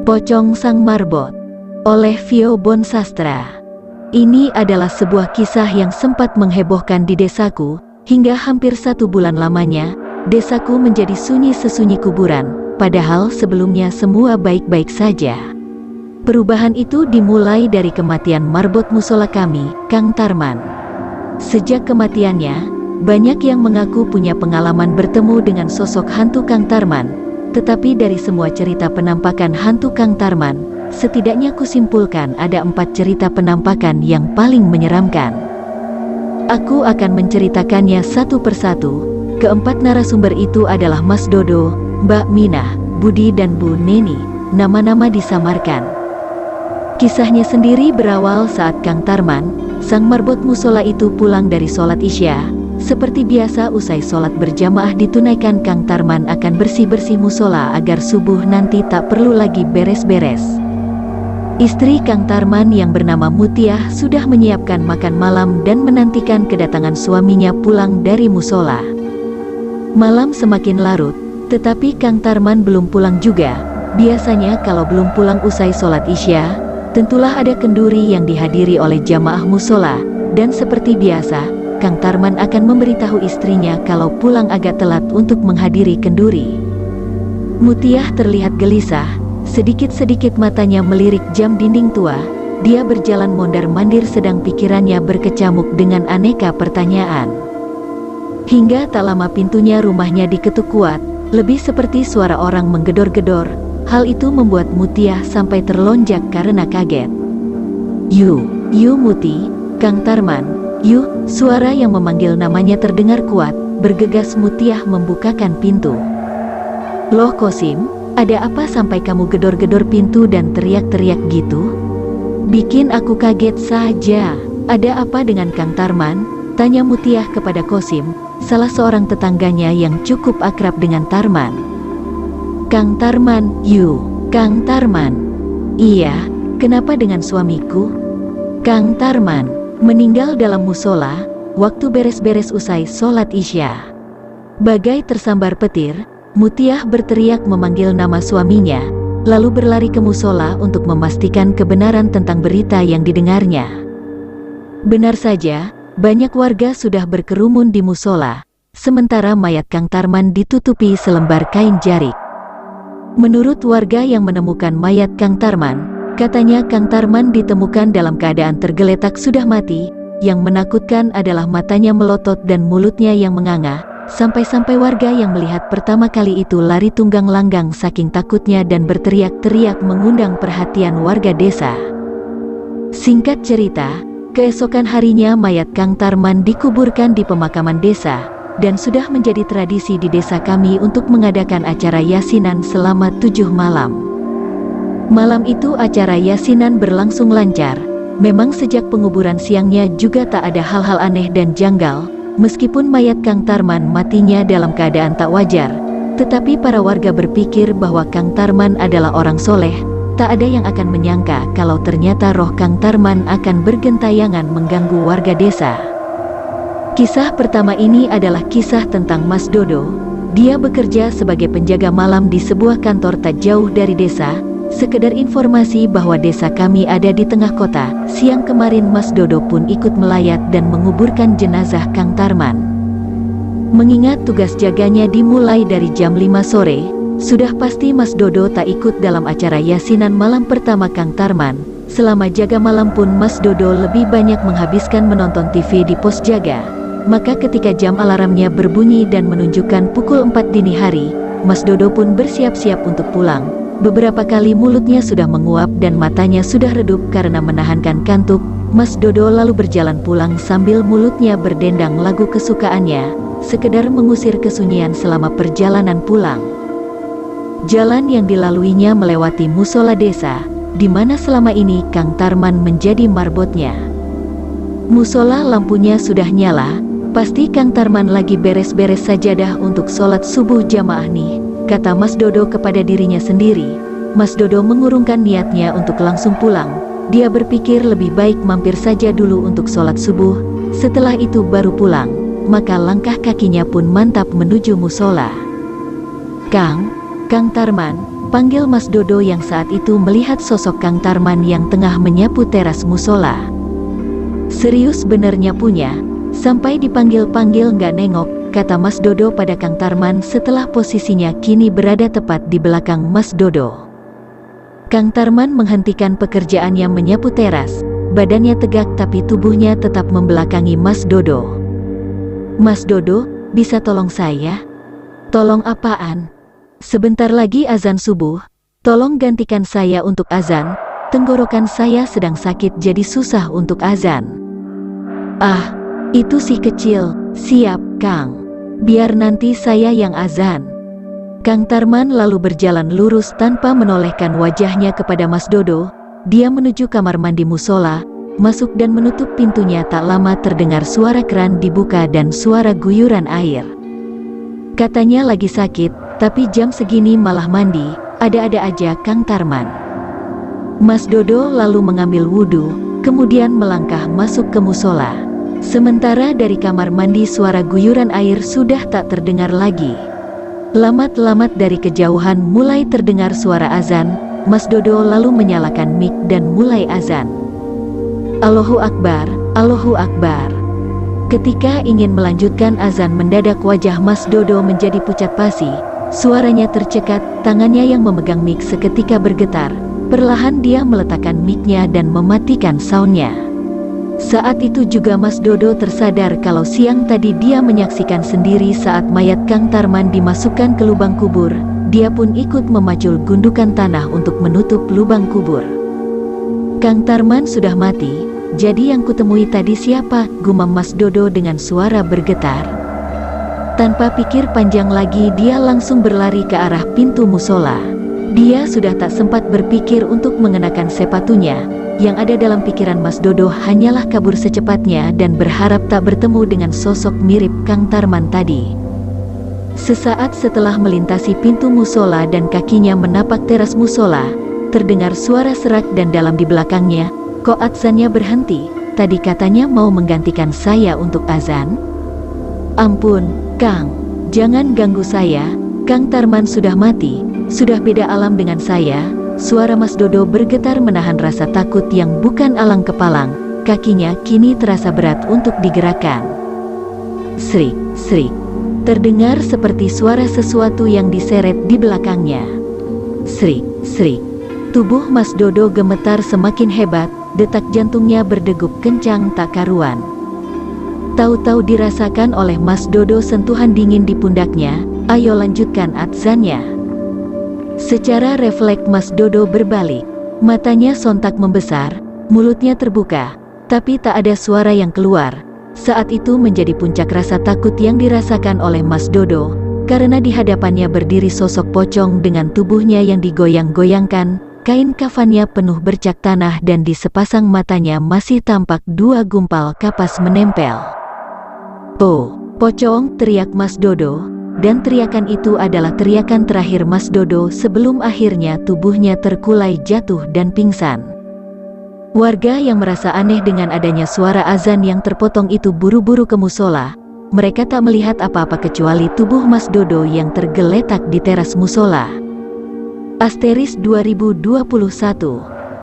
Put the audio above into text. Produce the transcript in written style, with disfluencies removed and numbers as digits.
Pocong Sang Marbot oleh Vio Bonsastra. Ini adalah sebuah kisah yang sempat menghebohkan di desaku. Hingga hampir 1 bulan lamanya, desaku menjadi sunyi sesunyi kuburan, padahal sebelumnya semua baik-baik saja. Perubahan itu dimulai dari kematian marbot musola kami, Kang Tarman. Sejak kematiannya, banyak yang mengaku punya pengalaman bertemu dengan sosok hantu Kang Tarman. Tetapi dari semua cerita penampakan hantu Kang Tarman, setidaknya kusimpulkan ada 4 cerita penampakan yang paling menyeramkan. Aku akan menceritakannya satu persatu. Keempat narasumber itu adalah Mas Dodo, Mbak Minah, Budi dan Bu Neni, nama-nama disamarkan. Kisahnya sendiri berawal saat Kang Tarman, sang marbot musola itu pulang dari sholat Isya. Seperti biasa usai sholat berjamaah ditunaikan, Kang Tarman akan bersih-bersih musola agar subuh nanti tak perlu lagi beres-beres. Istri Kang Tarman yang bernama Mutiah sudah menyiapkan makan malam dan menantikan kedatangan suaminya pulang dari musola. Malam semakin larut, tetapi Kang Tarman belum pulang juga. Biasanya kalau belum pulang usai sholat Isya, tentulah ada kenduri yang dihadiri oleh jamaah musola, dan seperti biasa, Kang Tarman akan memberitahu istrinya kalau pulang agak telat untuk menghadiri kenduri. Mutiah terlihat gelisah, sedikit-sedikit matanya melirik jam dinding tua. Dia berjalan mondar-mandir sedang pikirannya berkecamuk dengan aneka pertanyaan. Hingga tak lama pintunya rumahnya diketuk kuat, lebih seperti suara orang menggedor-gedor. Hal itu membuat Mutiah sampai terlonjak karena kaget. Yu Muti, Kang Tarman. Yu, suara yang memanggil namanya terdengar kuat. Bergegas Mutiah membukakan pintu. Loh Kosim, ada apa sampai kamu gedor-gedor pintu dan teriak-teriak gitu? Bikin aku kaget saja. Ada apa dengan Kang Tarman? Tanya Mutiah kepada Kosim, salah seorang tetangganya yang cukup akrab dengan Tarman. Kang Tarman, Yu, Kang Tarman. Iya, kenapa dengan suamiku? Kang Tarman meninggal dalam musola, waktu beres-beres usai sholat Isya. Bagai tersambar petir, Mutiah berteriak memanggil nama suaminya, lalu berlari ke musola untuk memastikan kebenaran tentang berita yang didengarnya. Benar saja, banyak warga sudah berkerumun di musola, sementara mayat Kang Tarman ditutupi selembar kain jarik. Menurut warga yang menemukan mayat Kang Tarman, katanya Kang Tarman ditemukan dalam keadaan tergeletak sudah mati. Yang menakutkan adalah matanya melotot dan mulutnya yang menganga, sampai-sampai warga yang melihat pertama kali itu lari tunggang langgang saking takutnya dan berteriak-teriak mengundang perhatian warga desa. Singkat cerita, keesokan harinya mayat Kang Tarman dikuburkan di pemakaman desa, dan sudah menjadi tradisi di desa kami untuk mengadakan acara yasinan selama 7 malam. Malam itu acara yasinan berlangsung lancar. Memang sejak penguburan siangnya juga tak ada hal-hal aneh dan janggal. Meskipun mayat Kang Tarman matinya dalam keadaan tak wajar, tetapi para warga berpikir bahwa Kang Tarman adalah orang soleh. Tak ada yang akan menyangka kalau ternyata roh Kang Tarman akan bergentayangan mengganggu warga desa. Kisah pertama ini adalah kisah tentang Mas Dodo. Dia bekerja sebagai penjaga malam di sebuah kantor tak jauh dari desa. Sekedar informasi bahwa desa kami ada di tengah kota. Siang kemarin Mas Dodo pun ikut melayat dan menguburkan jenazah Kang Tarman. Mengingat tugas jaganya dimulai dari jam 5 sore, sudah pasti Mas Dodo tak ikut dalam acara yasinan malam pertama Kang Tarman. Selama jaga malam pun Mas Dodo lebih banyak menghabiskan menonton TV di pos jaga. Maka ketika jam alarmnya berbunyi dan menunjukkan pukul 4 dini hari, Mas Dodo pun bersiap-siap untuk pulang. Beberapa kali mulutnya sudah menguap dan matanya sudah redup karena menahankan kantuk. Mas Dodo lalu berjalan pulang sambil mulutnya berdendang lagu kesukaannya, sekedar mengusir kesunyian selama perjalanan pulang. Jalan yang dilaluinya melewati musola desa, di mana selama ini Kang Tarman menjadi marbotnya. Musola lampunya sudah nyala, pasti Kang Tarman lagi beres-beres sajadah untuk sholat subuh jamaah nih, kata Mas Dodo kepada dirinya sendiri. Mas Dodo mengurungkan niatnya untuk langsung pulang. Dia berpikir lebih baik mampir saja dulu untuk sholat subuh, setelah itu baru pulang. Maka langkah kakinya pun mantap menuju musola. Kang Tarman, panggil Mas Dodo yang saat itu melihat sosok Kang Tarman yang tengah menyapu teras musola. Serius bener nyapunya, sampai dipanggil-panggil nggak nengok, kata Mas Dodo pada Kang Tarman setelah posisinya kini berada tepat di belakang Mas Dodo. Kang Tarman menghentikan pekerjaannya menyapu teras, badannya tegak tapi tubuhnya tetap membelakangi Mas Dodo. Mas Dodo, bisa tolong saya? Tolong apaan? Sebentar lagi azan subuh, tolong gantikan saya untuk azan, tenggorokan saya sedang sakit jadi susah untuk azan. Ah, itu sih kecil, siap Kang. Biar nanti saya yang azan. Kang Tarman lalu berjalan lurus tanpa menolehkan wajahnya kepada Mas Dodo. Dia menuju kamar mandi musola, masuk dan menutup pintunya. Tak lama terdengar suara keran dibuka dan suara guyuran air. Katanya lagi sakit, tapi jam segini malah mandi, ada-ada aja Kang Tarman. Mas Dodo lalu mengambil wudhu, kemudian melangkah masuk ke musola. Sementara dari kamar mandi suara guyuran air sudah tak terdengar lagi. Lamat-lamat dari kejauhan mulai terdengar suara azan. Mas Dodo lalu menyalakan mic dan mulai azan. Allahu Akbar, Allahu Akbar. Ketika ingin melanjutkan azan mendadak wajah Mas Dodo menjadi pucat pasi. Suaranya tercekat, tangannya yang memegang mic seketika bergetar. Perlahan dia meletakkan mic-nya dan mematikan sound-nya. Saat itu juga Mas Dodo tersadar kalau siang tadi dia menyaksikan sendiri saat mayat Kang Tarman dimasukkan ke lubang kubur. Dia pun ikut memacul gundukan tanah untuk menutup lubang kubur. Kang Tarman sudah mati, jadi yang kutemui tadi siapa? Gumam Mas Dodo dengan suara bergetar. Tanpa pikir panjang lagi dia langsung berlari ke arah pintu musola. Dia sudah tak sempat berpikir untuk mengenakan sepatunya. Yang ada dalam pikiran Mas Dodo hanyalah kabur secepatnya dan berharap tak bertemu dengan sosok mirip Kang Tarman tadi. Sesaat setelah melintasi pintu musola dan kakinya menapak teras musola, terdengar suara serak dan dalam di belakangnya, kok azannya berhenti? Tadi katanya mau menggantikan saya untuk azan? Ampun, Kang, jangan ganggu saya, Kang Tarman sudah mati, sudah beda alam dengan saya. Suara Mas Dodo bergetar menahan rasa takut yang bukan alang kepalang. Kakinya kini terasa berat untuk digerakkan. Srik, srik. Terdengar seperti suara sesuatu yang diseret di belakangnya. Srik, srik. Tubuh Mas Dodo gemetar semakin hebat, detak jantungnya berdegup kencang tak karuan. Tahu-tahu dirasakan oleh Mas Dodo sentuhan dingin di pundaknya. Ayo lanjutkan azannya. Secara refleks Mas Dodo berbalik, matanya sontak membesar, mulutnya terbuka, tapi tak ada suara yang keluar. Saat itu menjadi puncak rasa takut yang dirasakan oleh Mas Dodo, karena di hadapannya berdiri sosok pocong dengan tubuhnya yang digoyang-goyangkan, kain kafannya penuh bercak tanah dan di sepasang matanya masih tampak dua gumpal kapas menempel. "Oh, pocong!" teriak Mas Dodo. Dan teriakan itu adalah teriakan terakhir Mas Dodo sebelum akhirnya tubuhnya terkulai jatuh dan pingsan. Warga yang merasa aneh dengan adanya suara azan yang terpotong itu buru-buru ke musola. Mereka tak melihat apa-apa kecuali tubuh Mas Dodo yang tergeletak di teras musola. *2021